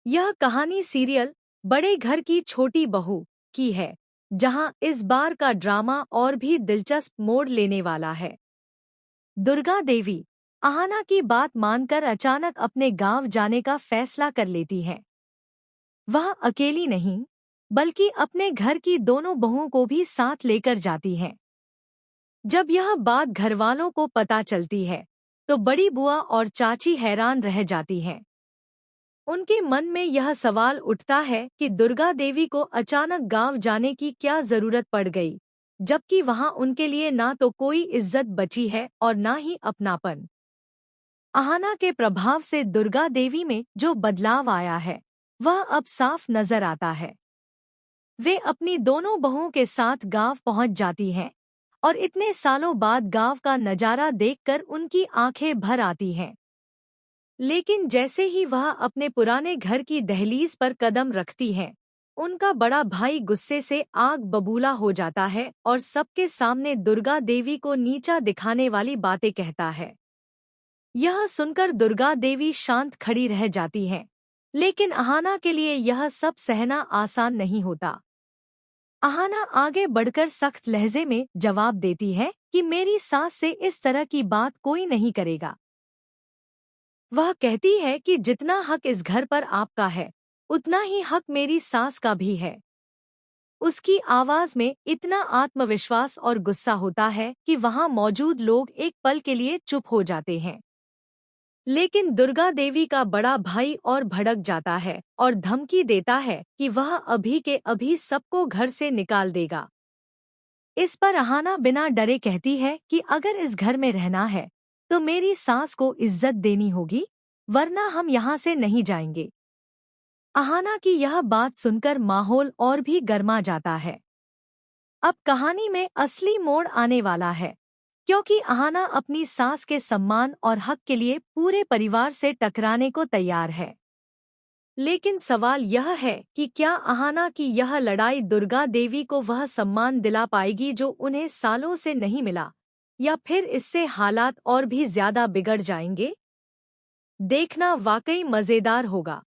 यह कहानी सीरियल बड़े घर की छोटी बहू की है, जहां इस बार का ड्रामा और भी दिलचस्प मोड़ लेने वाला है। दुर्गा देवी आहाना की बात मानकर अचानक अपने गांव जाने का फैसला कर लेती हैं। वह अकेली नहीं, बल्कि अपने घर की दोनों बहुओं को भी साथ लेकर जाती हैं। जब यह बात घरवालों को पता चलती है, तो बड़ी बुआ और चाची हैरान रह जाती हैं। उनके मन में यह सवाल उठता है कि दुर्गा देवी को अचानक गांव जाने की क्या जरूरत पड़ गई, जबकि वहां उनके लिए ना तो कोई इज्जत बची है और ना ही अपनापन। आहाना के प्रभाव से दुर्गा देवी में जो बदलाव आया है, वह अब साफ नजर आता है। वे अपनी दोनों बहुओं के साथ गांव पहुंच जाती हैं, और इतने सालों बाद गांव का नजारा देखकर उनकी आंखें भर आती हैं। लेकिन जैसे ही वह अपने पुराने घर की दहलीज पर कदम रखती हैं, उनका बड़ा भाई गुस्से से आग बबूला हो जाता है और सबके सामने दुर्गा देवी को नीचा दिखाने वाली बातें कहता है। यह सुनकर दुर्गा देवी शांत खड़ी रह जाती हैं, लेकिन आहाना के लिए यह सब सहना आसान नहीं होता। आहाना आगे बढ़कर सख्त लहजे में जवाब देती है कि मेरी सास से इस तरह की बात कोई नहीं करेगा। वह कहती है कि जितना हक इस घर पर आपका है, उतना ही हक मेरी सास का भी है। उसकी आवाज में इतना आत्मविश्वास और गुस्सा होता है कि वहां मौजूद लोग एक पल के लिए चुप हो जाते हैं। लेकिन दुर्गा देवी का बड़ा भाई और भड़क जाता है और धमकी देता है कि वह अभी के अभी सबको घर से निकाल देगा। इस पर आहाना बिना डरे कहती है कि अगर इस घर में रहना है, तो मेरी सास को इज्जत देनी होगी, वरना हम यहाँ से नहीं जाएंगे। आहाना की यह बात सुनकर माहौल और भी गर्मा जाता है। अब कहानी में असली मोड़ आने वाला है, क्योंकि आहाना अपनी सास के सम्मान और हक के लिए पूरे परिवार से टकराने को तैयार है। लेकिन सवाल यह है कि क्या आहाना की यह लड़ाई दुर्गा देवी को वह सम्मान दिला पाएगी जो उन्हें सालों से नहीं मिला, या फिर इससे हालात और भी ज्यादा बिगड़ जाएंगे? देखना वाकई मजेदार होगा।